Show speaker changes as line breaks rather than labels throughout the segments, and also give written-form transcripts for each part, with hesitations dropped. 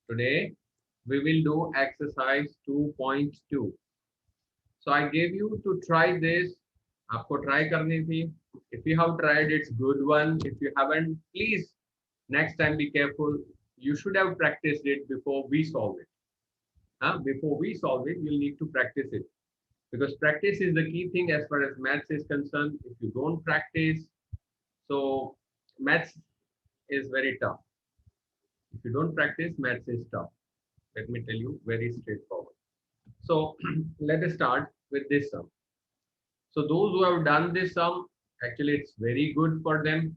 Today we will do exercise 2.2. So I gave you to try this. आपको try करनी थी. If you have tried, it's good one. If you haven't, please next time be careful. You should have practiced it before we solve it. Before we solve it, you'll need to practice it because practice is the key thing as far as maths is concerned. If you don't practice, so maths is very tough. If you don't practice, maths is tough. Let me tell you, very straightforward. So let us start with this sum. So those who have done this sum, actually it's very good for them.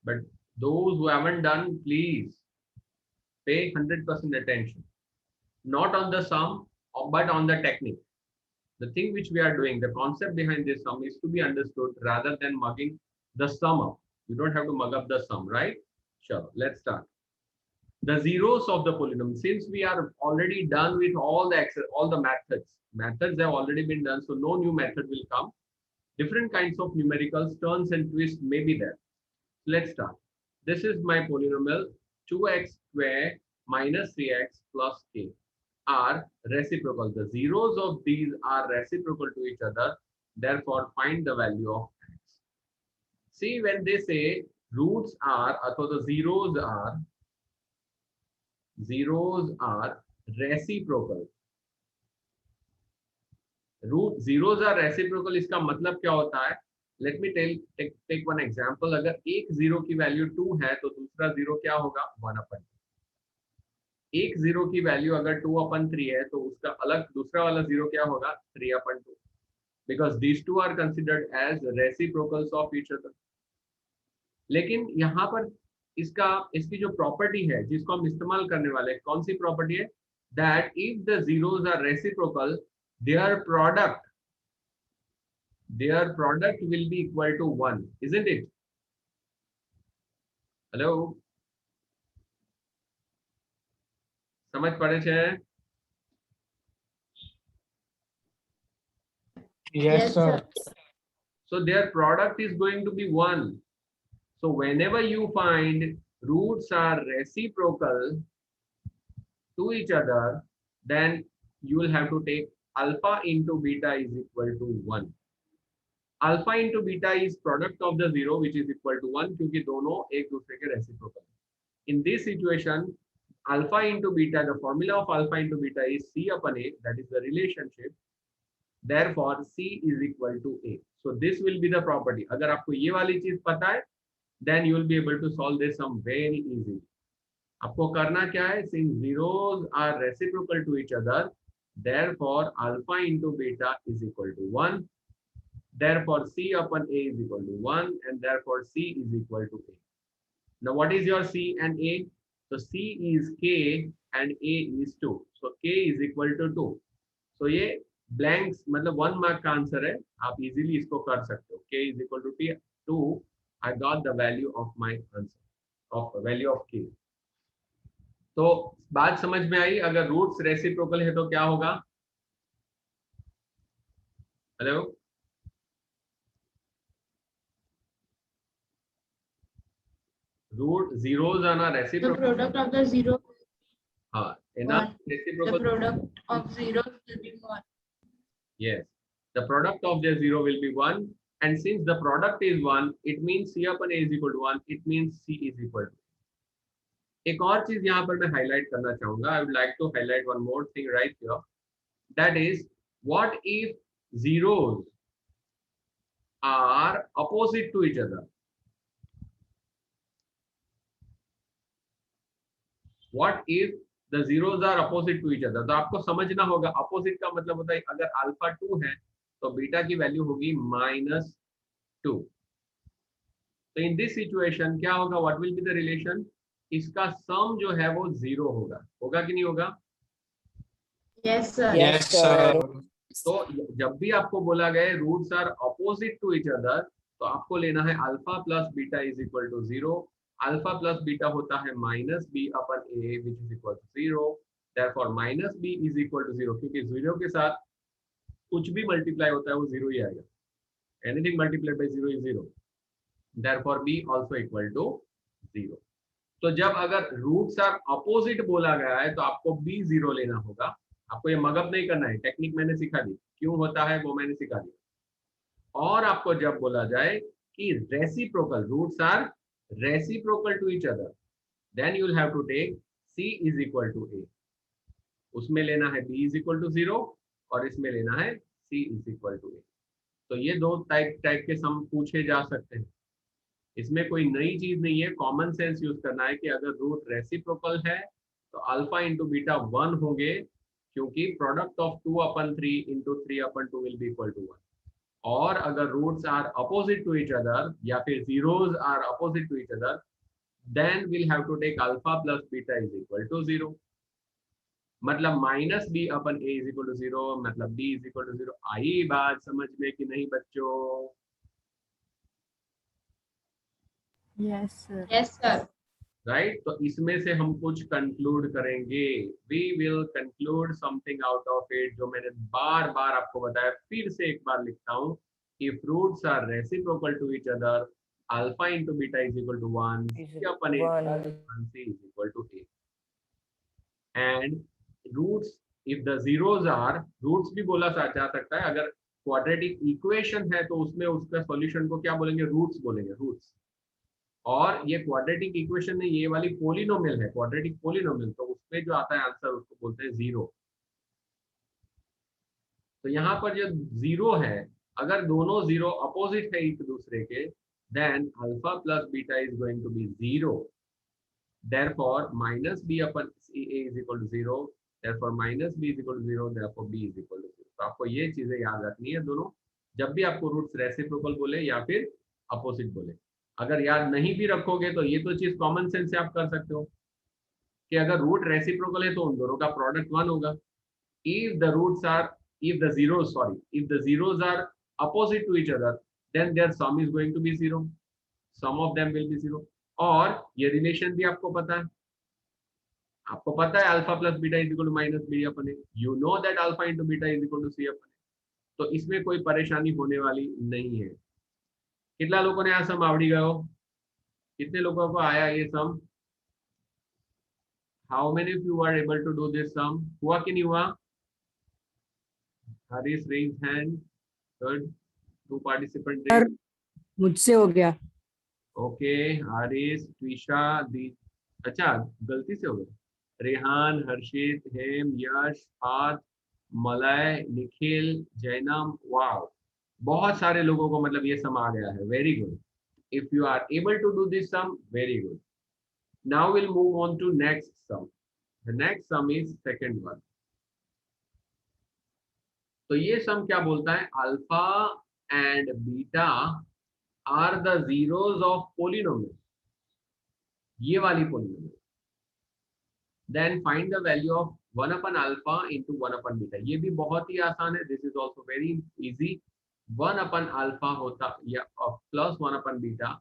But those who haven't done, please pay 100% attention. Not on the sum, but on the technique. The thing which we are doing, the concept behind this sum is to be understood rather than mugging the sum up. You don't have to mug up the sum, right? Sure, let's start. The zeros of the polynomial, since we are already done with all the methods have already been done, so no new method will come. Different kinds of numericals, turns and twists may be there. Let's start. This is my polynomial 2x square minus 3x plus k are reciprocal. The zeros of these are reciprocal to each other. Therefore, find the value of x. See, when they say roots are, or the zeros are reciprocal. Root zeros are reciprocal, इसका मतलब क्या होता है? Let me take one example. अगर एक zero की value 2 है तो दूसरा जीरो क्या होगा? 1/2. एक जीरो की वैल्यू अगर 2/3 है तो उसका अलग दूसरा वाला जीरो क्या होगा? 3/2. Because these two are considered as reciprocals of each other. लेकिन यहाँ पर इसकी जो प्रॉपर्टी है जिसको हम इस्तेमाल करने वाले हैं, कौन सी प्रॉपर्टी है? That if the zeros are reciprocal, their product will be equal to 1, isn't it? Hello, समझ पड़े छे?
Yes, sir.
So their product is going to be 1. So whenever you find roots are reciprocal to each other, then you will have to take alpha into beta is equal to 1. Alpha into beta is product of the zero which is equal to 1 क्योंकि दोनों एक दूसरे के reciprocal. In this situation, alpha into beta, the formula of alpha into beta is C upon A, that is the relationship. Therefore, C is equal to A. So this will be the property. अगर आपको ये वाली चीज पता है, then you will be able to solve this sum very easily. आपको करना क्या है? Since zeros are reciprocal to each other, therefore alpha into beta is equal to 1. Therefore, C upon A is equal to 1, and therefore C is equal to A. Now, what is your C and A? So C is K and A is 2. So K is equal to 2. So ये blanks मतलब 1 mark का answer है. आप easily इसको कर सकते हो. K is equal to 2. I got the value of my answer, of value of K. तो बात समझ में आई? अगर रूट्स रेसिप्रोकल है तो क्या होगा? Hello, root zeros are not reciprocal.
The product of the zero.
Reciprocal.
The product of zeros will be 1.
Yes, the product of the zero will be 1, and since the product is 1, it means C upon A is equal to 1. It means C is equal to. एक और चीज यहाँ पर मैं highlight करना चाहूंगा. I would like to highlight one more thing right here. That is, what if zeros are opposite to each other? What if the zeros are opposite to each other? तो आपको समझना होगा. Opposite का मतलब होता है अगर alpha 2 है तो बीटा की वैल्यू होगी -2. तो in this situation क्या होगा? What will be the relation? इसका सम जो है वो 0 होगा कि नहीं होगा?
Yes, sir.
Yes, sir.
तो जब भी आपको बोला गया roots are opposite to each other, तो आपको लेना है alpha plus beta is equal to 0. Alpha plus beta होता है -b upon a which is equal to 0. Therefore -b is equal to 0, क्योंकि 0 के साथ कुछ भी मल्टीप्लाई होता है वो 0 ही आएगा. Anything multiplied by 0 is 0. Therefore b also equal to 0. तो जब अगर रूट्स आर अपोजिट बोला गया है तो आपको बी जीरो लेना होगा। आपको ये मगअप नहीं करना है, टेक्निक मैंने सिखा दी, क्यों होता है वो मैंने सिखा दिया। और आपको जब बोला जाए कि reciprocal, roots are reciprocal to each other, then you will have to take C is equal to A. उसमें लेना है b इज इक्वल टू 0 और इसमें लेना है c is equal to a। तो ये दो टाइप के सम पूछे जा सकते हैं। इसमें कोई नई चीज नहीं है, कॉमन सेंस यूज करना है कि अगर रूट रेसिप्रोकल है तो अल्फा इंटू बीटा 1 होंगे, क्योंकि product of 2/3 into 3/2 will be equal to 1। और अगर roots are opposite to each other या फिर zeros are opposite to each other, then will have to take alpha plus beta is equal to 0। मतलब minus B upon A is equal to 0, मतलब b is equal to 0। आई बात समझ में कि नहीं बच्चों?
Yes, sir. Yes, sir.
Right, तो इसमें से हम कुछ कंक्लूड करेंगे। We will conclude something out of it, जो मैंने बार बार आपको बताया, फिर से एक बार लिखता हूँ। If roots are reciprocal to each other, alpha into beta is equal to 1, upon c is equal to a। And roots, if the zeros are, roots भी बोला जा सकता है, अगर क्वाड्रेटिक इक्वेशन है तो उसमें उसका सॉल्यूशन को क्या बोलेंगे? रूट्स बोलेंगे, रूट्स। और ये क्वाड्रेटिक इक्वेशन में ये वाली पोलिनोमियल है, क्वाड्रेटिक पोलिनोमियल, तो उसमें जो आता है आंसर उसको बोलते हैं जीरो। तो यहाँ पर जो जीरो है, अगर दोनों जीरो अपोजिट है एक दूसरे के, then alpha plus beta is going to be zero. therefore minus b upon a is equal to 0, therefore minus b is equal to 0, therefore b is equal to 0। तो आपको ये चीजें याद रखनी है दोनों, जब भी आपको रूट्स रेसिप्रोकल बोले या फिर अपोजिट बोले। अगर याद नहीं भी रखोगे तो ये तो चीज कॉमन सेंस से आप कर सकते हो कि अगर रूट रेसिप्रोकल है तो उन दोनों का प्रोडक्ट 1 होगा। if the roots are, if the zeros, sorry, if the zeros are opposite to each other, then their sum is going to be 0, sum of them will be 0। और ये relation भी आपको पता है, आपको पता है alpha plus beta is equal to minus B upon A, you know that alpha into beta is equal to C upon A. तो इसमें कोई परेशानी होने वाली नहीं है। कितना लोगों ने यहाँ सम आवड़ी गए हो? कितने लोगों को आया ये sum? How many of you are able to do this sum? हुआ कि नहीं हुआ? Harish raise hand, good, 2 participant.
Sir मुझसे हो गया।
ओके, हरीश, ट्विशा, दी, अच्छा गलती से हो गया। रेहान, हर्षित, हेम, यश, पार्थ, मलय, निखिल, जैनम, वाव, बहुत सारे लोगों को मतलब ये सम आ गया है। Very good. If you are able to do this sum, very good. Now will move on to next sum. The next sum is second one. तो ये सम क्या बोलता है? Alpha and beta are the zeros of polynomial, ये वाली polynomial. Then find the value of 1 upon alpha into 1 upon beta. ये भी बहुत ही आसान है, this is also very easy. 1 upon alpha होता या plus 1 upon beta,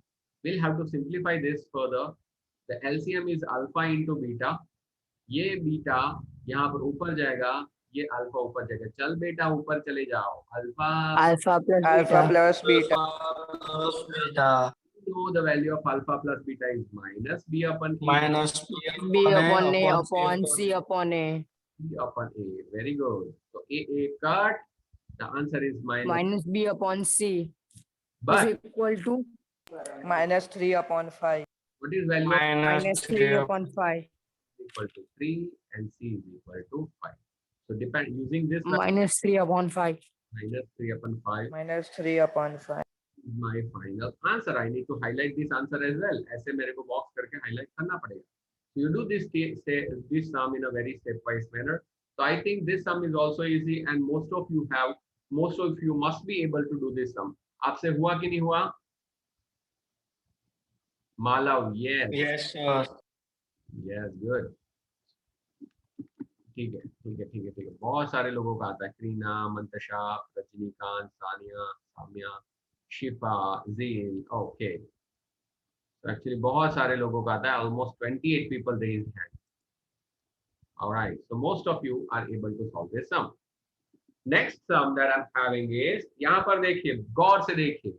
will have to simplify this further. The LCM is alpha into beta. ये beta यहाँ पर ऊपर जाएगा, ये अल्फा ऊपर जाएगा। चल बेटा ऊपर चले जाओ। Alpha
alpha plus
beta
know the value of alpha plus beta is minus b upon a,
minus
b upon a upon c upon a
b upon a। Very good। So a cut, the answer is
minus b upon c
but
is equal to
minus 3 upon 5
what is value of
minus 3 upon 5
equal to 3 and c is equal to 5? So depend using this
minus 3 upon 5
minus 3 upon 5
minus 3 upon 5
is my final answer। I need to highlight this answer as well। ऐसे मेरे को box करके highlight करना पड़ेगा। So you do this sum in a very stepwise manner। So I think this sum is also easy and most of you must be able to do this sum। आपसे हुआ कि नहीं हुआ? Malav, yes
yes sir
yes good। ठीक है ठीक है ठीक है ठीक है, बहुत सारे लोगों का आता है। करीना, मंतशा, रजनीकांत, सानिया, सामिया, शिफा, जील, ओके। एक्चुअली बहुत सारे लोगों का आता है। Almost 28 people raised hand। Alright, so most of you are able to solve this sum। Next sum that I'm having is, यहाँ पर देखिए, गौर से देखिए,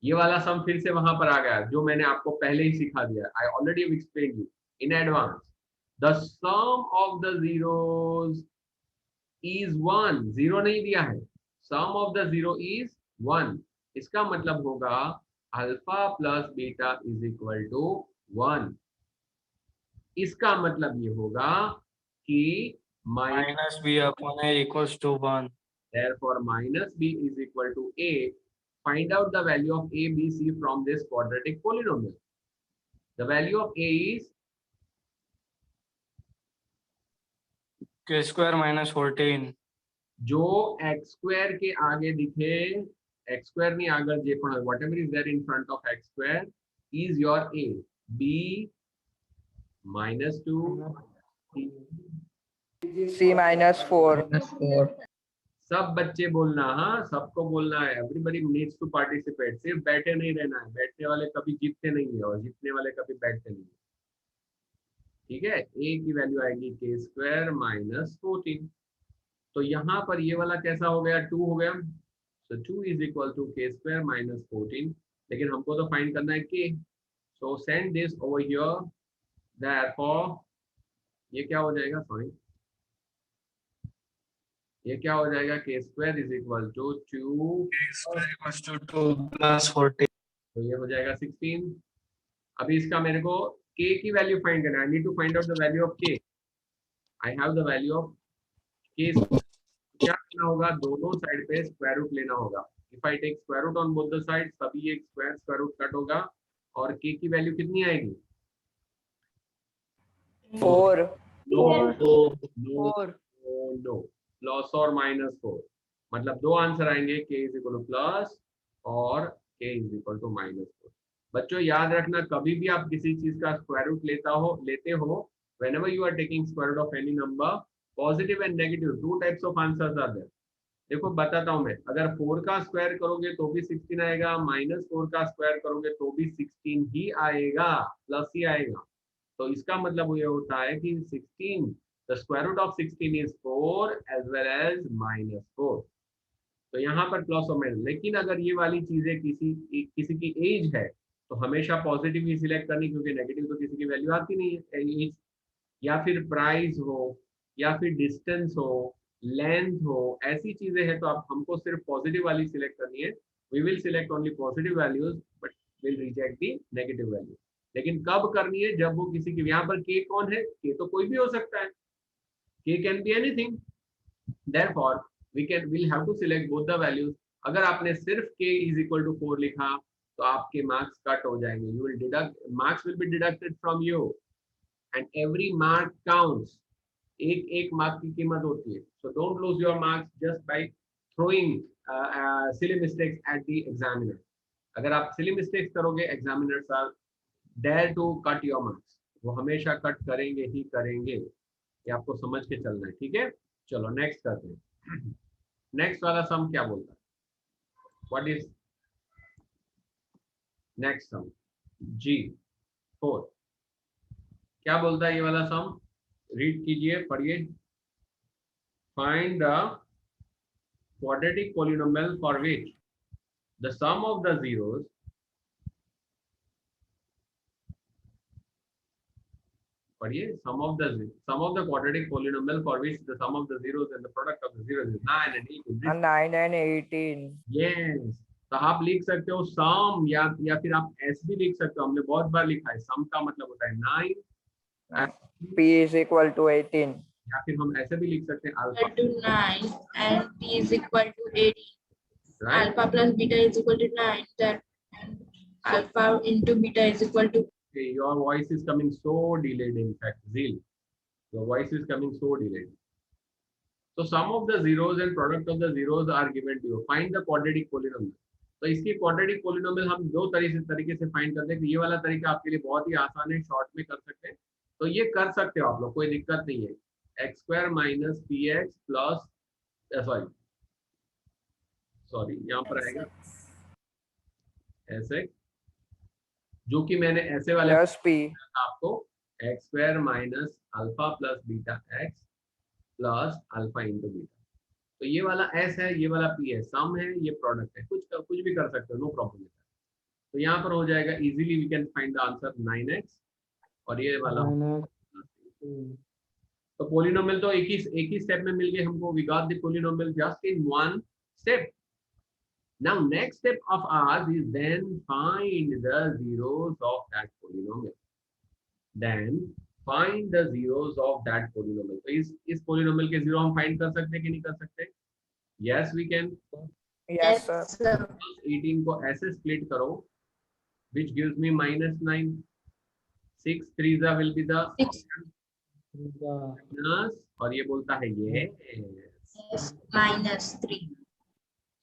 ये वाला सम फिर से वहां पर आ गया जो मैंने आपको पहले ही सिखा दिया। I already have explained you। in advance. The sum of the zeros is 1. 0 नहीं दिया है, sum of the zero is 1. इसका मतलब होगा alpha plus beta is equal to 1. इसका मतलब ये होगा कि
minus b upon a equals to 1.
therefore minus b is equal to a. Find out the value of a, b, c from this quadratic polynomial. The value of a is
k square minus 14.
जो x square के आगे दिखे, x square नहीं आगे जे पण whatever is there in front of x square is your a. b minus 2
c minus 4.
सब बच्चे बोलना, हाँ सबको बोलना है. Everybody needs to participate. सिर्फ बैठे नहीं रहना है. बैठने वाले कभी जीतते नहीं है और जीतने वाले कभी बैठते नहीं है. ठीक है. a की वैल्यू आएगी k स्क्वायर माइनस 14. तो यहाँ पर ये वाला कैसा हो गया, 2 हो गया. So 2 is equal to k square minus 14. लेकिन हमको तो फाइंड करना है k. So send this over here. Therefore ये क्या हो जाएगा, सॉरी ये क्या हो जाएगा, k square is equal to 2
plus 14.
तो ये हो जाएगा 16. अभी इसका मेरे को k की वैल्यू फाइंड करना है. I need to find out the value of k. I have the value of k. क्या करना होगा, दोनों साइड पे स्क्वायर रूट लेना होगा. If I take square root on both the side, तभी एक स्क्वायर रूट कट होगा. और k की वैल्यू कितनी आएगी,
4.
नो प्लस और माइनस 4. मतलब दो आंसर आएंगे, k is equal to plus और k is equal to minus 4. बच्चों याद रखना, कभी भी आप किसी चीज का स्क्वायर रूट लेते हो, whenever you are taking square root of any number, positive and negative, two types of answers are there. देखो बताता हूं मैं, अगर 4 का स्क्वायर करोगे तो भी 16 आएगा, माइनस 4 का स्क्वायर करोगे तो भी 16 ही आएगा, प्लस ही आएगा. तो इसका मतलब ये होता है कि 16, the square root of 16 is 4 as well as minus 4. तो यहाँ पर प्लस और माइनस. लेकिन अगर ये वाली चीजें किसी की एज है तो हमेशा पॉजिटिव ही सिलेक्ट करनी, क्योंकि नेगेटिव तो किसी की वैल्यू आती नहीं है. एज या फिर प्राइस हो या फिर डिस्टेंस हो, लेंथ हो, ऐसी चीजें हैं तो आप हमको सिर्फ पॉजिटिव वाली सिलेक्ट करनी है. We will select only positive values but will reject the negative value. लेकिन कब करनी है, जब वो किसी की, यहाँ पर k कौन है, k तो कोई भी हो सकता है, k can be anything. Therefore we'll have to select both the values. अगर आपने सिर्फ k is equal to 4 लिखा तो आपके मार्क्स कट हो जाएंगे. You will deduct, marks will be deducted from you and every mark counts. एक mark की कीमत होती है. So don't lose your marks just by throwing silly mistakes at the examiner. अगर आप silly mistakes करोगे, examiners are dare to cut your marks. वो हमेशा कट करेंगे ही करेंगे. ये आपको समझ के चलना है. ठीक है, चलो नेक्स्ट करते हैं. नेक्स्ट वाला सम क्या बोलता है, what is next sum, G4 क्या बोलता है ये वाला सम. रीड कीजिए, पढ़िए. Find the quadratic polynomial for which the sum of the zeros पढ़िए. sum of the quadratic polynomial for which the sum of the zeros and the product of the zeros is 9 and 18.
9 and 18.
Yes. तो आप लिख सकते हो सम या फिर आप S भी लिख सकते हो. हमने बहुत बार लिखा है. सम का मतलब होता है 9,
p is equal to 18.
या फिर हम ऐसे भी लिख सकते हैं alpha
to 9 and p is equal to 18.
Right.
Alpha plus beta is equal to 9. That alpha into beta is equal to.
Your voice is coming so delayed. In fact, Zil, your voice is coming so delayed. So sum of the zeros and product of the zeros are given to you. Find the quadratic polynomial. तो इसकी quadratic polynomial हम दो तरीके से find करते हैं. ये वाला तरीका आपके लिए बहुत ही आसान है, शॉर्ट में कर सकते हैं. तो ये कर सकते हो आप लोग, कोई दिक्कत नहीं है. X square minus P x plus sorry यहाँ पर आएगा ऐसे, जो कि मैंने ऐसे वाले
Plus p.
आपको x square minus alpha plus beta x plus alpha into beta. तो ये वाला s है, ये वाला p है, सम है, ये प्रोडक्ट है. कुछ भी कर सकते हो, नो प्रॉब्लम. तो यहाँ पर हो जाएगा easily we can find the answer 9x और ये वाला
minus
तो पोलिनोमियल तो एक ही स्टेप में मिल गए हमको. We got the polynomial just in one step. Now next step of ours is then find the zeros of that polynomial. Then find the zeros of that polynomial. तो इस polynomial के zero हम find कर सकते हैं कि नहीं कर सकते? Yes we can.
Yes, sir.
18 को ऐसे स्प्लिट करो which gives me -9. 6 3s will be the
Six.
minus और ये बोलता है ये
Yes, -3.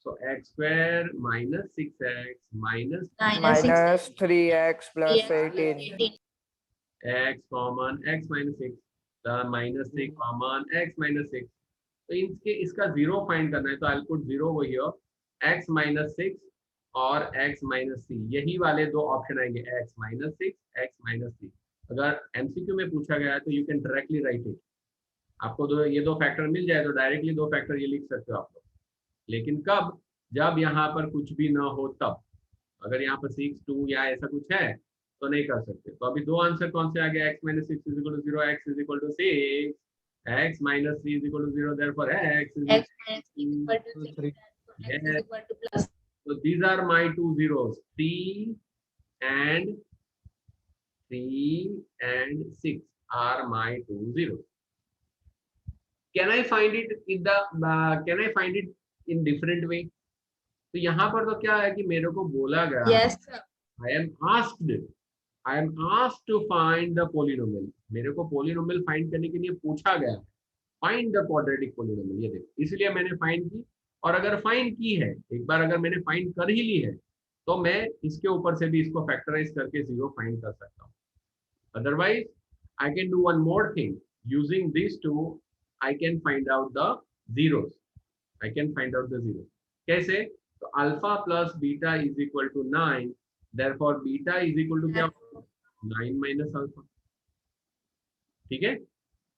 so x square minus 6x minus
Minus 3x plus 18.
18.
x common x minus 6 the minus 3 common x minus 6. तो इनके इसका जीरो फाइंड करना है तो I'll put 0 over here. x minus 6 और x minus 3 यही वाले दो ऑप्शन आएंगे x minus 6 x minus 3. अगर MCQ में पूछा गया है तो you can directly right it. आपको ये दो फैक्टर मिल जाए तो डायरेक्टली दो फैक्टर ये लिख सकते हो आप लोग. लेकिन कब? जब यहाँ पर कुछ भी ना हो तब. अगर यहाँ पर 6 2 या ऐसा कुछ है तो नहीं कर सकते. तो अभी दो आंसर कौन से आ गए? x minus 6 is equal to 0, x is equal to 6, x minus 3 is equal to 0, therefore x is
X minus 3 is equal to 6. X
Yes.
is equal to plus.
so these are my two zeros 3 and 6 are my two zeros. Can I find it in the can I find it in different way? तो यहाँ पर तो क्या है कि मेरे को बोला गया
Yes, sir.
I am asked to find the polynomial. मेरे को polynomial find करने के लिए पूछा गया find the quadratic polynomial. ये देखो इसलिए मैंने find की. और अगर फाइंड की है एक बार अगर मैंने फाइंड कर ही ली है तो मैं इसके ऊपर से भी इसको फैक्टराइज करके जीरो फाइंड कर सकता हूँ. Otherwise I can do one more thing using this too I can find out the zeros. I can find out the zero. कैसे? तो alpha plus beta is equal to 9. Therefore beta is equal to क्या? 9 minus alpha. ठीक है.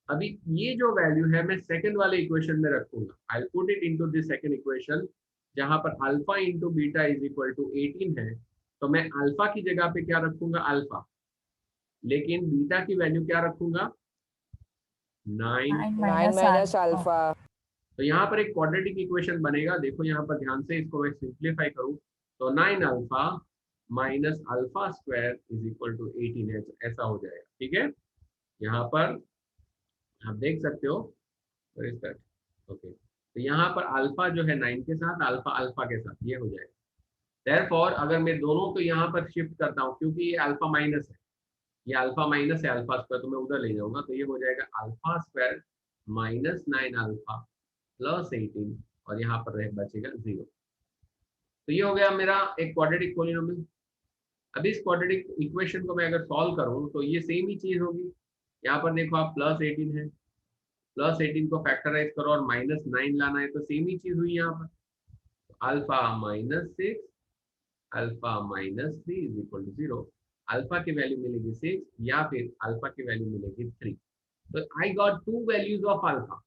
अभी ये जो value है मैं सेकंड वाले इक्वेशन में रखूंगा. I put it into this second equation जहां पर alpha into beta is equal to 18 है. तो मैं अल्फा की जगह पे क्या रखूंगा? अल्फा. लेकिन बीटा की वैल्यू क्या रखूंगा? 9
minus alpha.
तो यहाँ पर एक क्वाड्रेटिक इक्वेशन बनेगा. देखो यहाँ पर ध्यान से इसको मैं सिंप्लीफाई करूँ तो 9 alpha minus alpha square is equal to 18 है. ऐसा हो जाएगा. ठीक है. यहाँ पर आप देख सकते हो. ओके. तो यहाँ पर अल्फा जो है 9 के साथ अल्फा अल्फा के साथ ये हो जाएगा. देयरफॉर अगर मैं दोनों को यहाँ पर शिफ्ट करता हूँ क्योंकि ये अल्फा माइनस है, ये अल्फा माइनस है अल्फा स्क्वायर, तो मैं उधर ले जाऊंगा तो ये हो जाएगा alpha square minus 9 alpha plus 18 और यहाँ पर बचेगा 0. तो ये हो गया मेरा एक क्वाड्रेटिक पॉलिनोमियल. अभी इस क्वाड्रेटिक इक्वेशन को मैं अगर सॉल्व करूँ तो ये सेम ही चीज होगी. यहाँ पर देखो आप प्लस 18 है, प्लस 18 को फैक्टराइज करो और माइनस 9 लाना है तो सेम ही चीज हुई यहाँ पर. Alpha minus 6 alpha minus 3 is equal to 0. Alpha की वैल्यू मिलेगी 6 या फिर अल्फा की वैल्यू मिलेगी 3. तो I got to values of alpha.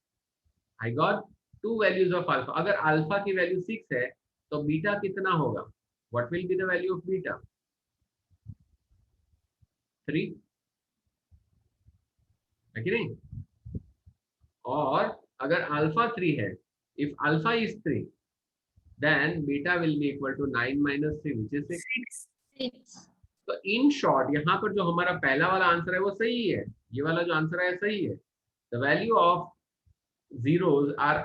I got to values of alpha. अगर अल्फा की वैल्यू 6 है तो बीटा कितना होगा? What will be the value of beta? 3 है कि नहीं? और अगर अल्फा 3 है, if alpha is 3 then beta will be equal to 9 minus 3 which is 6.
6.
तो इन शॉर्ट यहाँ पर जो हमारा पहला वाला आंसर है वो सही है. ये वाला जो आंसर है सही है. The value of zeros are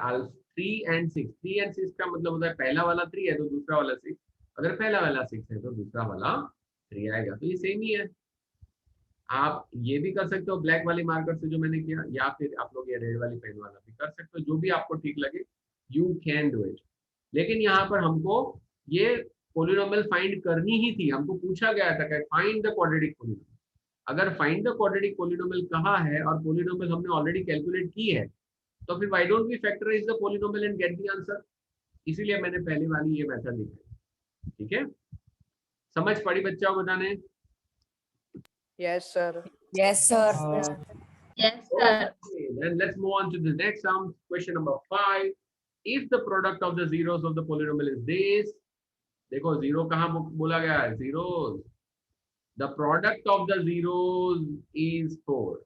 3 and 6. 3 and 6 का मतलब होता है पहला वाला 3 है तो दूसरा वाला 6. अगर पहला वाला 6 है तो दूसरा वाला 3 आएगा. तो ये सेम ही है. आप ये भी कर सकते हो ब्लैक वाली मार्कर से जो मैंने किया, या फिर आप लोग ये रेड वाली पेन वाला भी कर सकते हो. जो भी आपको ठीक लगे यू कैन डू इट. लेकिन यहाँ पर हमको ये पॉलिनोमियल फाइंड करनी ही थी. हमको पूछा गया था कि फाइंड द क्वाड्रेटिक पॉलिनोमियल. अगर फाइंड द क्वाड्रेटिक पॉलिनोमियल कहा है और पॉलिनोमियल हमने ऑलरेडी कैलकुलेट की है तो फिर why don't we factorize the polynomial and get the answer. इसीलिए मैंने पहले वाली ये मेथड दिखाई. ठीक है. समझ पड़ी बच्चों को बताने?
Yes, sir.
Yes, sir. Yes, sir.
Okay, then let's move on to the next sum. Question number 5. If the product of the zeros of the polynomial is this, देखो जीरो कहाँ बोला गया है? zeros. The product of the zeros is 4.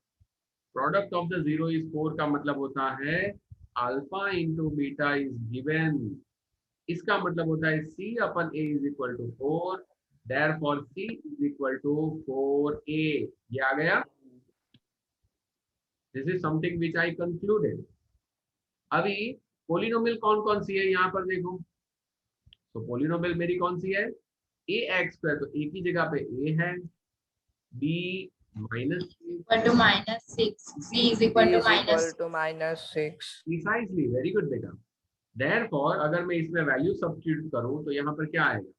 Product of the zero is 4 का मतलब होता है alpha into beta is given. इसका मतलब होता है C upon A is equal to 4. Therefore C is equal to 4A. ये आ गया. This is something which I concluded. अभी पोलिनोमियल कौन कौन सी है यहाँ पर देखो. तो पोलिनोमियल मेरी कौन सी है ax². तो a की जगह पे a है. b
equal to -6. C is equal
B
to
is equal
-6.
to -6.
precisely. very good बेटा. Therefore अगर मैं इसमें वैल्यू सब्स्टिट्यूट करूं तो यहाँ पर क्या आएगा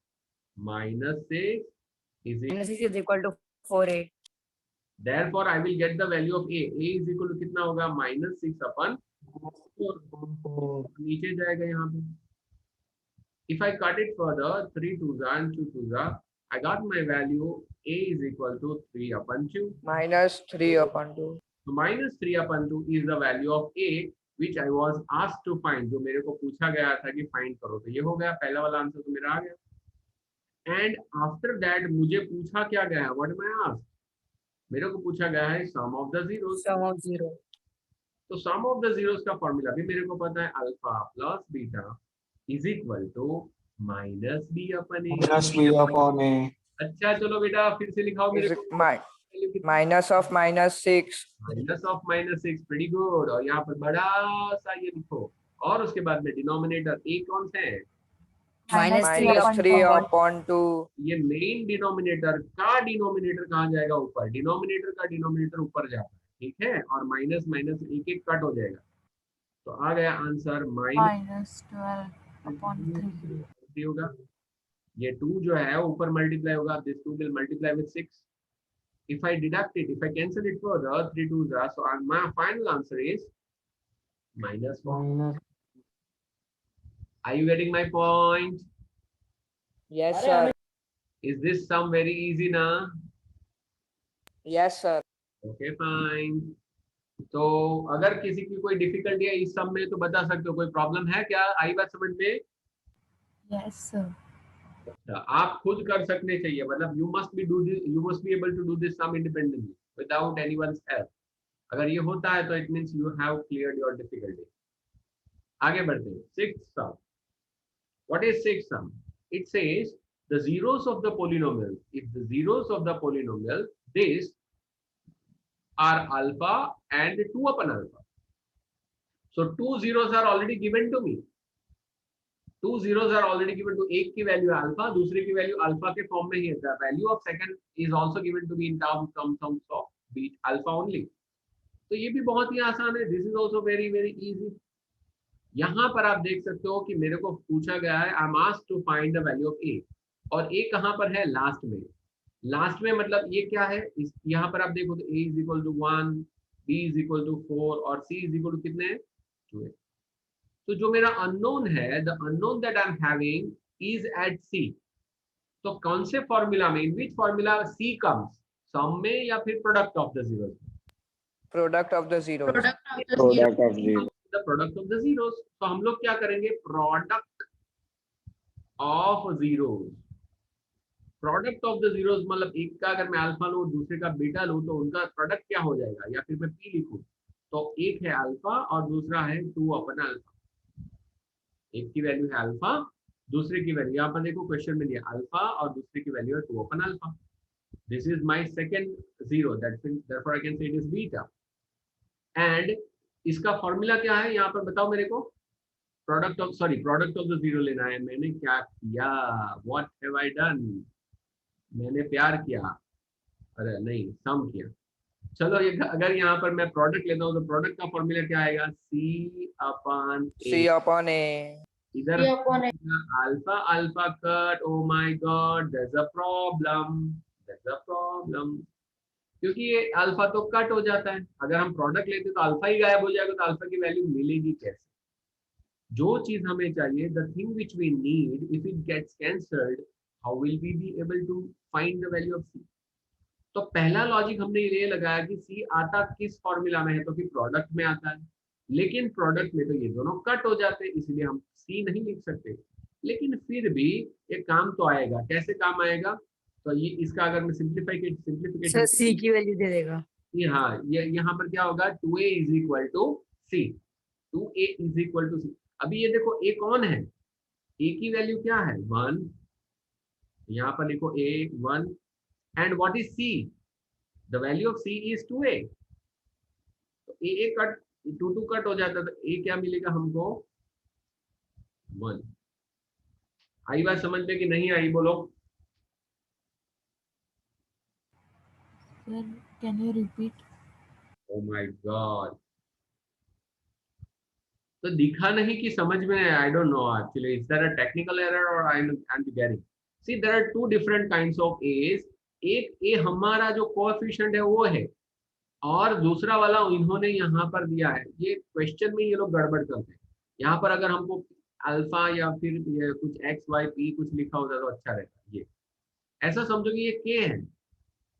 -6 is
-6 is equal to 4A.
therefore I will get the value of a. a is equal to कितना होगा -6 अपन 4. नीचे जाएगा यहाँ पे. If I cut it further, 3 2s and 2 2s, I got my value a is equal to 3 upon 2.
-3/2.
So -3 upon 2 is the value of a which I was asked to find. जो मेरे को पूछा गया था कि फाइंड करो. तो ये हो गया पहला वाला आंसर तो मेरा आ गया. And after that मुझे पूछा क्या गया है what am I asked? मेरे को पूछा गया है sum of the zeros.
Sum of 0.
तो sum of the zeros का फॉर्मूला भी मेरे को पता है alpha plus beta is equal to -b upon a.
Minus B upon A.
अच्छा चलो बेटा फिर से लिखाओ मेरे
Is
को.
it minus of -6?
Minus of -6. Very good. और यहाँ पर बड़ा सा ये लिखो. और उसके बाद में डिनोमिनेटर a कौन सा है
-3/2.
ये मेन डिनोमिनेटर का डिनोमिनेटर कहाँ जाएगा ऊपर. डिनोमिनेटर का डिनोमिनेटर ऊपर जाता है. ठीक है. और माइनस माइनस एक एक कट हो जाएगा. तो आ गया आंसर -12/3 होगा. ये 2 जो है ऊपर मल्टीप्लाई होगा. This 2 will multiply with 6. If I deduct it, if I cancel it further, 3 2s are, so my final answer is -1. Are you getting my point?
Yes sir.
Is this sum very easy now?
Yes sir.
Okay, fine. तो अगर किसी की कोई difficulty है इस सम में तो बता सकते हो. कोई प्रॉब्लम है क्या आई बात समझ में.
Yes, sir.
आप खुद कर सकने चाहिए. मतलब you must be able to do this sum independently without anyone's help. अगर ये होता है तो it means you have cleared your difficulty. आगे बढ़ते हैं. Sixth sum. What is sixth sum? It says the zeros of the polynomial. If the zeros of the polynomial this are alpha and 2 upon alpha. So 2 zeros are already given to me. 2 zeros are already given to. एक की value alpha, दूसरे की value alpha के form में ही है. The value of second is also given to me in terms of beat alpha only. तो ये भी बहुत ही आसान है. This is also very very easy. यहाँ पर आप देख सकते हो कि मेरे को पूछा गया है I'm asked to find the value of a. और a कहाँ पर है लास्ट में. लास्ट में मतलब ये क्या है. यहाँ पर आप देखो तो a is equal to 1, b is equal to 4 और c is equal to कितने हैं 2. तो जो मेरा अननोन है the unknown that I am having is at C. तो कौन से फॉर्मूला में इन विच फॉर्मूला सी कम्स सम में या फिर product of the zeros.
Product of the zeros.
The product of the zeros. तो हम लोग क्या करेंगे product of zeros. Product of the zeros मतलब एक का अगर मैं अल्फा लूं दूसरे का बीटा लूं तो उनका प्रोडक्ट क्या हो जाएगा. या फिर मैं पी लिखूं तो एक है अल्फा और दूसरा है 2 अपन अल्फा. एक की वैल्यू है अल्फा दूसरे की वैल्यू यहाँ पर देखो क्वेश्चन में दिया अल्फा और दूसरे की वैल्यू है 2 upon alpha. This is my second zero therefore I can say it is beta. And इसका फॉर्मूला क्या है यहाँ पर बताओ मेरे को. प्रोडक्ट ऑफ द जीरो लेना है. मैंने क्या किया. What have I done. मैंने प्यार किया. अरे नहीं सम किया. चलो ये अगर यहाँ पर मैं प्रोडक्ट लेता हूँ तो प्रोडक्ट का फॉर्मूला क्या आएगा
C upon A.
इधर alpha alpha cut. Oh my god there is a problem. क्योंकि ये अल्फा तो कट हो जाता है. अगर हम प्रोडक्ट लेते तो अल्फा ही गायब हो जाएगा तो अल्फा की वैल्यू मिलेगी कैसे. जो चीज हमें चाहिए the thing which we need if it gets cancelled how will we be able to find the value of C. तो पहला लॉजिक हमने ये लगाया कि सी आता किस फॉर्मूला में है तो कि प्रोडक्ट में आता है. लेकिन प्रोडक्ट में तो ये दोनों कट हो जाते हैं इसलिए हम सी नहीं लिख सकते. लेकिन फिर भी एक काम तो आएगा. कैसे काम आएगा. तो ये इसका अगर मैं
सर
सिंप्लीफिकेशन
सी की वैल्यू दे देगा।
हाँ, ये यहाँ पर क्या होगा 2a is equal to C, 2a is equal to C. अभी ये देखो a कौन है, a की वैल्यू क्या है 1, यहाँ पर लिखो a 1 and what is c, the value of c is 2a। तो a कट 2 कट हो जाता है तो a क्या मिलेगा हमको 1। आई बात समझ में कि नहीं आई, बोलो।
Sir, can you repeat?
Oh my God, तो दिखा नहीं कि समझ में, I don't know actually, is there a technical error और I am getting. See there are two different kinds of age. एक ए हमारा जो कोएफिशिएंट है वो है, और दूसरा वाला इन्होंने यहाँ पर दिया है। ये क्वेश्चन में ये लोग गड़बड़ करते हैं। यहाँ पर अगर हमको अल्फा या फिर ये कुछ एक्स वाई पी कुछ लिखा होता तो अच्छा रहता। ये ऐसा समझो कि ये के है,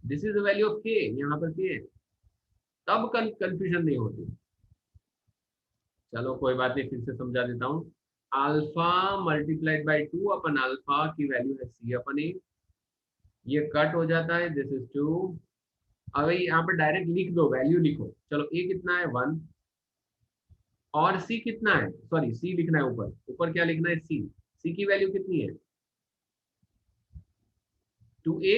this is the value of के, यहाँ पर के है, तब कंफ्यूजन नहीं होती। चलो कोई बात नहीं, फिर से समझा देता हूँ। Alpha multiplied by 2 upon alpha की वैल्यू है सी अपन ए, ये कट हो जाता है, दिस इज 2। अब यहाँ पर डायरेक्ट लिख दो, वैल्यू लिखो। चलो ए कितना है 1 और सी कितना है, सॉरी सी लिखना है ऊपर, ऊपर क्या लिखना है सी, सी की वैल्यू कितनी है 2a,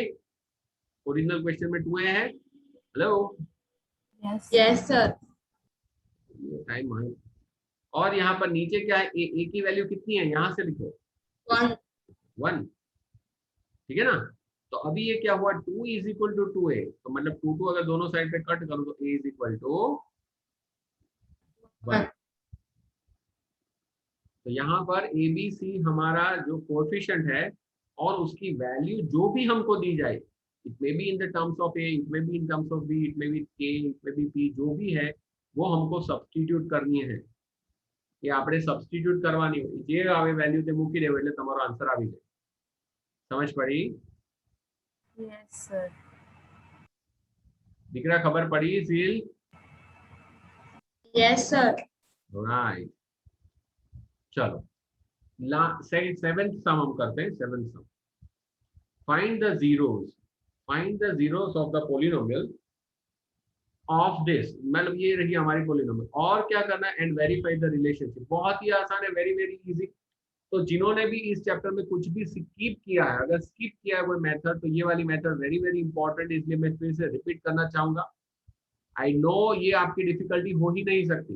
ओरिजिनल क्वेश्चन में 2a है। Hello,
Yes. Yes, sir.
ये टाइम है। और यहाँ पर नीचे क्या है, ए की वैल्यू कितनी है, यहाँ से लिखो 1, ठीक है ना। तो अभी ये क्या हुआ 2 इज इक्वल टू 2a, तो मतलब 2 अगर दोनों साइड पे कट करो तो a इज इक्वल टू 1। तो यहाँ पर ए बी सी हमारा जो कोएफिशिएंट है और उसकी वैल्यू जो भी हमको दी जाए, it may be in the terms of A, it may be in terms of B, it may be K, it may be P, जो भी है वो हमको सब्स्टिट्यूट करनी है। ये આપણે સબસ્ટિટ્યુટ કરવાની હોય, જે આવે વેલ્યુ તે મૂકી દેવો એટલે તમારો આન્સર આવી જાય। સમજ પડી?
Yes, sir.
દીકરા ખબર પડી સીલ?
Yes, sir.
राइट, चलो सेवेंथ सम हम करते हैं। Seventh sum, find the zeros, find the zeros of the polynomial of this, मतलब ये रही हमारी पॉलिनोमियल, और क्या करना है एंड वेरीफाई द रिलेशनशिप। बहुत ही आसान है, वेरी वेरी इजी। तो जिन्होंने भी इस चैप्टर में कुछ भी स्किप किया है, अगर स्किप किया है कोई मेथड, तो ये वाली मेथड वेरी वेरी इंपॉर्टेंट, इसलिए मैं फिर से रिपीट करना चाहूंगा। आई नो ये आपकी डिफिकल्टी हो ही नहीं सकती,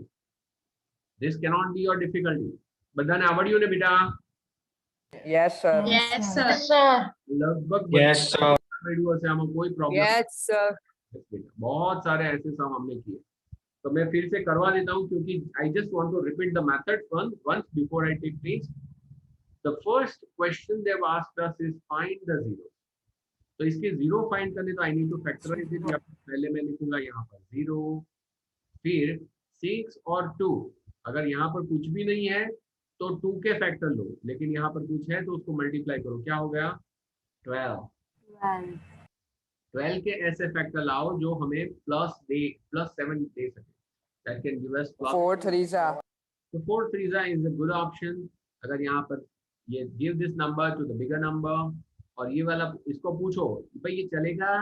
this cannot be your difficulty. बधाने आवड़्યું ने बेटा?
Yes sir.
Yes, sir.
लगभग
Yes, sir.
आवड़્યું હશે, આમાં કોઈ प्रॉब्लम।
Yes sir.
बहुत सारे ऐसे सम हमने किए, तो मैं फिर से करवा देता हूँ क्योंकि I just want to repeat the method once before I take place. The first question they've asked us is find the zero. तो इसके जीरो फाइंड करने तो I need to factorize it. पहले मैं लिखूंगा यहाँ पर 0, फिर 6 और 2। अगर यहाँ पर कुछ भी नहीं है तो 2 के फैक्टर लो, लेकिन यहाँ पर कुछ है तो उसको मल्टीप्लाई करो, क्या हो गया 12। 12 के ऐसे फैक्टर लाओ जो हमें +7 दे सके, that can give us plus
4 3s are।
so 4 3s is a good option। अगर यहाँ पर ये give this number to the bigger number, और ये वाला इसको पूछो भाई ये चलेगा,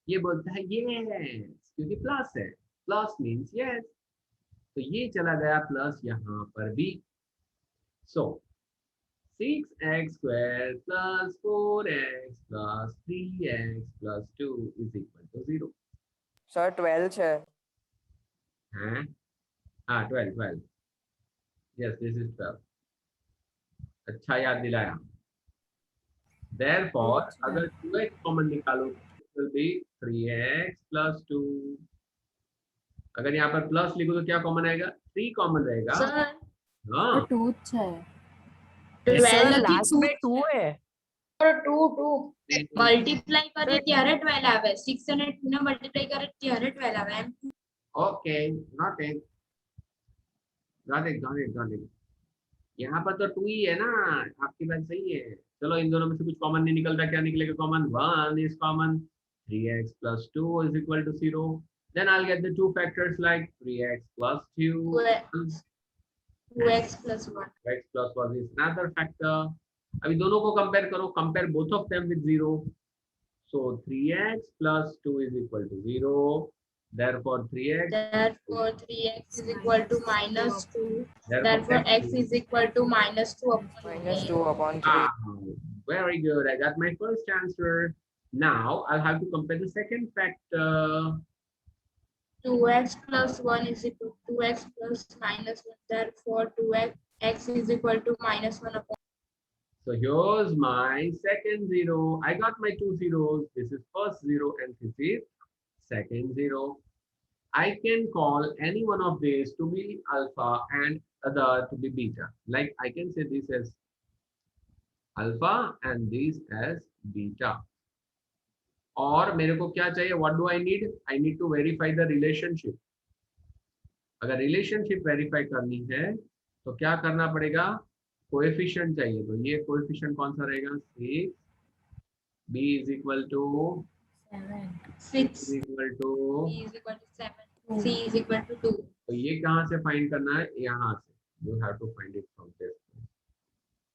ये बोलता है yes क्योंकि प्लस है, प्लस मीन्स yes, तो ये चला गया प्लस यहाँ पर भी। so 6x squared plus 4x plus 3x plus 2 is equal to 0।
Sir 12 છે।
हैं? हाँ 12। Yes, this is 12। अच्छा याद दिलाया। Therefore, अगर 2x कॉमन निकालो it will be 3x plus 2। अगर यहाँ पर प्लस लिखो तो क्या कॉमन आएगा, 3 कॉमन रहेगा।
Sir,
हाँ
2 है।
सर
12
लास्ट में 2 है।
2 મલ્ટીપ્લાય કરીએ ત્યારે 12 આવે, 6 અને 2 ને મલ્ટીપ્લાય કરે ત્યારે 12 આવે એમ।
Okay, got it। यहाँ पर तो 2 ही है ना, आपकी बात सही है। चलो इन दोनों में से कुछ कॉमन नहीं निकलता, क्या निकलेगा common, 1 is common, 3x plus 2 is equal to 0। Then I'll get the two factors like 3x plus 2
2x plus 1।
x plus 1 is another factor। अभी दोनों को कंपेयर करो, compare both of them with 0। So 3x plus 2 is equal to 0. Therefore 3x.
Therefore 3x is equal to minus 2.
Therefore
Therefore x is equal to minus 2 upon
Minus
8.
2 upon 3.
Very good. I got my first answer. Now I'll have to compare the second factor.
2x plus 1 is equal to 2x plus minus 1. Therefore 2x is equal to minus 1 upon.
So here's my second zero. I got my two zeros. This is first zero and this is second zero. I can call any one of these to be alpha and other to be beta. Like I can say this as alpha and this as beta. और मेरे को क्या चाहिए? What do I need? I need to verify the relationship. अगर relationship verify करनी है तो क्या करना पड़ेगा? कोएफिशिएंट चाहिए. तो ये कोएफिशिएंट कौन सा रहेगा? 6. B is equal to
6.
is equal to.
B is equal to 7. C is equal to 2.
तो ये कहाँ से फाइंड करना है? यहाँ से. You have to find it from this.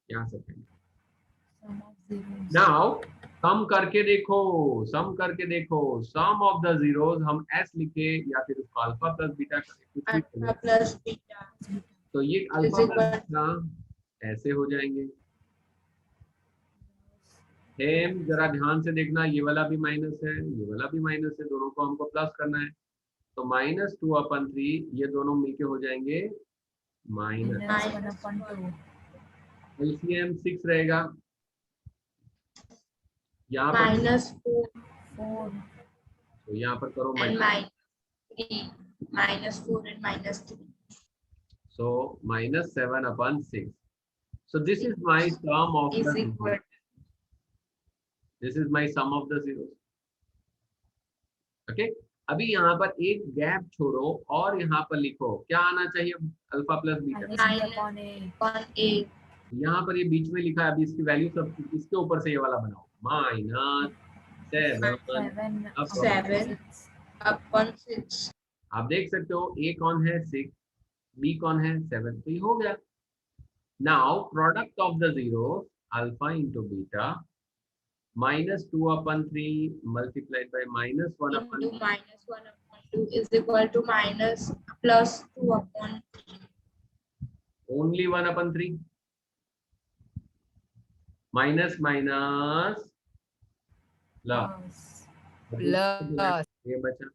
यहाँ से find. Now सम करके देखो. सम करके देखो. सम ऑफ द जीरोस हम s लिखे या फिर उसको अल्फा प्लस बीटा करके कुछ भी
Alpha plus beta.
तो ये अल्फा प्लस बीटा ऐसे हो जाएंगे. हेम जरा ध्यान से देखना. ये वाला भी माइनस है, ये वाला भी माइनस है. दोनों को हमको प्लस करना है. तो माइनस 2/3 ये दोनों मिलके हो जाएंगे माइनस. एलसीएम 6 रहेगा. यहाँ पर
Minus 4
तो यहाँ पर करो
and
minus.
minus 3. Minus 4 and minus 3.
So minus 7/6. So this is my sum of
Is
the
equal
zeros. This is my sum of the zeros. Okay. अभी यहाँ पर एक गैप छोड़ो और यहाँ पर लिखो क्या आना चाहिए? Alpha plus beta.
minus upon a.
यहाँ पर ये बीच में लिखा है. अभी इसकी वैल्यू सब इसके ऊपर से ये वाला बनाओ. माइनस 7
7/6.
आप देख सकते हो a कौन है? 6. b कौन है? 7. तो ये हो गया. Now product of the zeros alpha into beta minus 2/3 multiplied by minus 1/3
Into minus 1/2 is equal to minus plus 2/3.
only 1/3 minus minus plus
Plus.
ये बचा.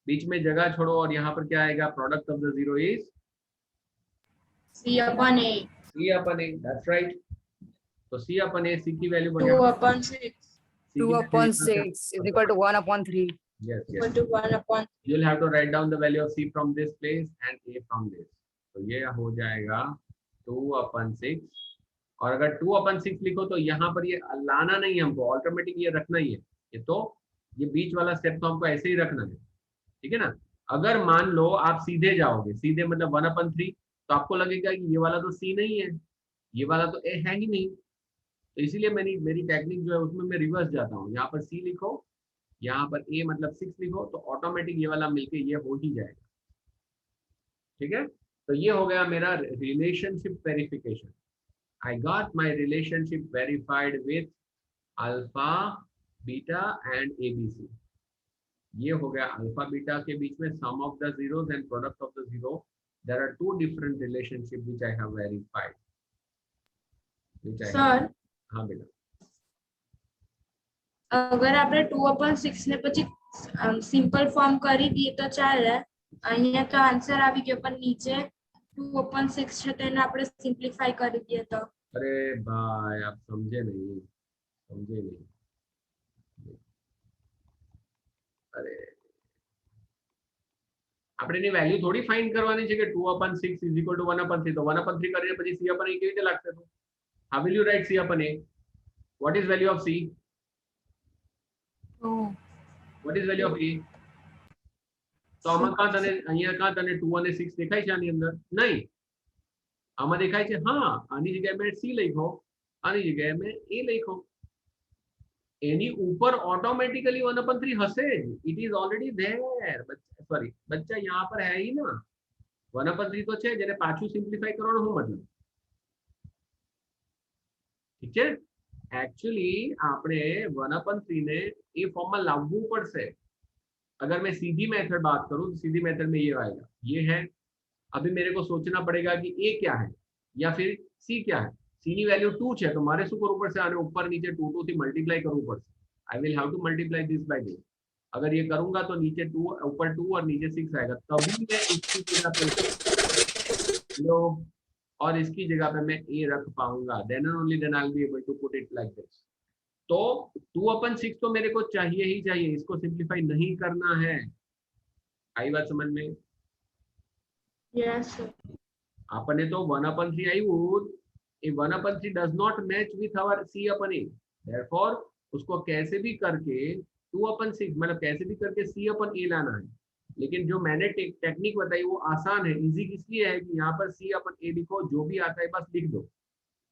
बीच में जगह छोड़ो और यहाँ पर क्या आएगा? Product of the zero is
C/A.
C/A. That's right. तो C/A, C की value
2/6
2/6 is equal to 1/3.
Yes,
equal
yes.
to 1/3.
You'll have to write down the value of C from this place and A from this. तो ये हो जाएगा 2/6. और अगर 2/6 लिखो तो यहाँ पर ये लाना नहीं है हमको, ऑटोमेटिक ये रखना ही है. ये तो ये बीच वाला स्टेप तो हमको ऐसे ही रखना है. ठीक है ना. अगर मान लो आप सीधे जाओगे, सीधे मतलब 1/3, तो आपको लगेगा कि ये वाला तो C नहीं है, ये वाला तो A है ही नहीं. तो इसीलिए मेरी टेक्निक जो है उसमें मैं रिवर्स जाता हूँ. यहाँ पर C लिखो, यहाँ पर A मतलब 6 लिखो, तो ऑटोमेटिक ये वाला मिलके ये हो ही जाएगा. ठीक है. तो ये हो गया मेरा relationship verification. I got my relationship verified with alpha, beta and ABC. ये हो गया अल्फा बीटा के बीच में sum of the zeros and product of the zero. There are two different relationships which I have verified.
Sir,
हाँ बेटा.
અગર આપણે 2/6 ને પછી સિમ્પલ ફોર્મ કરી દઈએ તો ચાલે. અહીંયા તો આન્સર આવી ગયો પણ નીચે 2/6 છે તેને આપણે સિમ્પ્લિફાઈ કરી દઈએ તો.
अरे भाई आप समझे नहीं. अरे આપણે એની વેલ્યુ થોડી ફાઇન્ડ કરવાની છે કે 2/6 is equal to 1/3. તો 1/3 કરીને પછી C/A કેવી રીતે લાગશે? તો how will you write C/A? What is value of C? What is value of A? તો આમાં કાં તને અહીંયા કાં તને 2 અને 6 દેખાય છે આની અંદર? નહીં. આમાં દેખાય છે. હા, આની જગ્યાએ મેં C લખ્યો, આની જગ્યાએ મેં A લખ્યો. એની ઉપર ऑटोमेटिकली 1/3 હશે જ. It is already there. Sorry बच्चा यहाँ पर है ही ना. 1/3 तो છે, જેને પાછું સિમ્પ્લિફાઈ કરવાનો શું મતલબ? ઠીક છે. एक्चुअली આપણે 1/3 ને એ ફોર્મમાં લાવવું પડશે. अगर मैं सीधी मेथड बात करूं तो सीधी मेथड में ये आएगा, ये है. अभी मेरे को सोचना पड़ेगा कि ए क्या है या फिर सी क्या है. सी ની વેલ્યુ 2 છે તો મારે શું કરવું પડશે, આને ઉપર નીચે 2 થી મલ્ટીપ્લાય કરવું પડશે. I will have to multiply this by this. अगर ये करूंगा तो नीचे 2 ऊपर 2 और नीचे 6 आएगा, तभी मैं इसकी जगह पे लो और इसकी जगह पे मैं ए रख पाऊंगा. Then and only then I will be able to put it like this. तो 2/6 तो मेरे को चाहिए ही चाहिए, इसको सिंप्लीफाई नहीं करना है. आई बात समझ में?
Yes sir.
आपने तो 1/3 આવ્યું, એ 1/3 does not match with our c/a. Therefore उसको कैसे भी करके 2/6 मतलब कैसे भी करके c/a लाना है. लेकिन जो मैंने टेक्निक बताई वो आसान है, इजी इसलिए है कि यहाँ पर c/a लिखो, जो भी आता है बस लिख दो,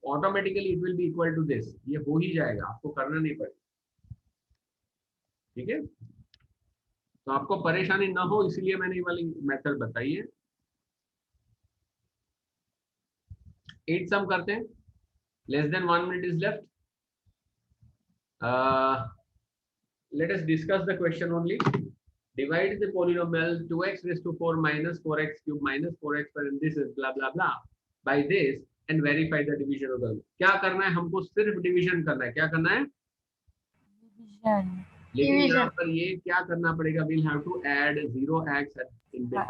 automatically it will be equal to this. ये हो ही जाएगा, आपको करना नहीं पड़ेगा. ठीक है, तो आपको परेशानी ना हो इसलिए मैंने ये वाली मेथड बताई है. 8 सम करते हैं. Less than 1 minute is left. let us discuss the question only. Divide the polynomial 2x raised to 4 minus 4x cube minus 4x and this is blah blah blah by this and verify the division of the. क्या करना है हमको? सिर्फ division करना है. क्या करना है? लेकिन यहाँ पर ये क्या करना पड़ेगा? we'll have to add 0x in between.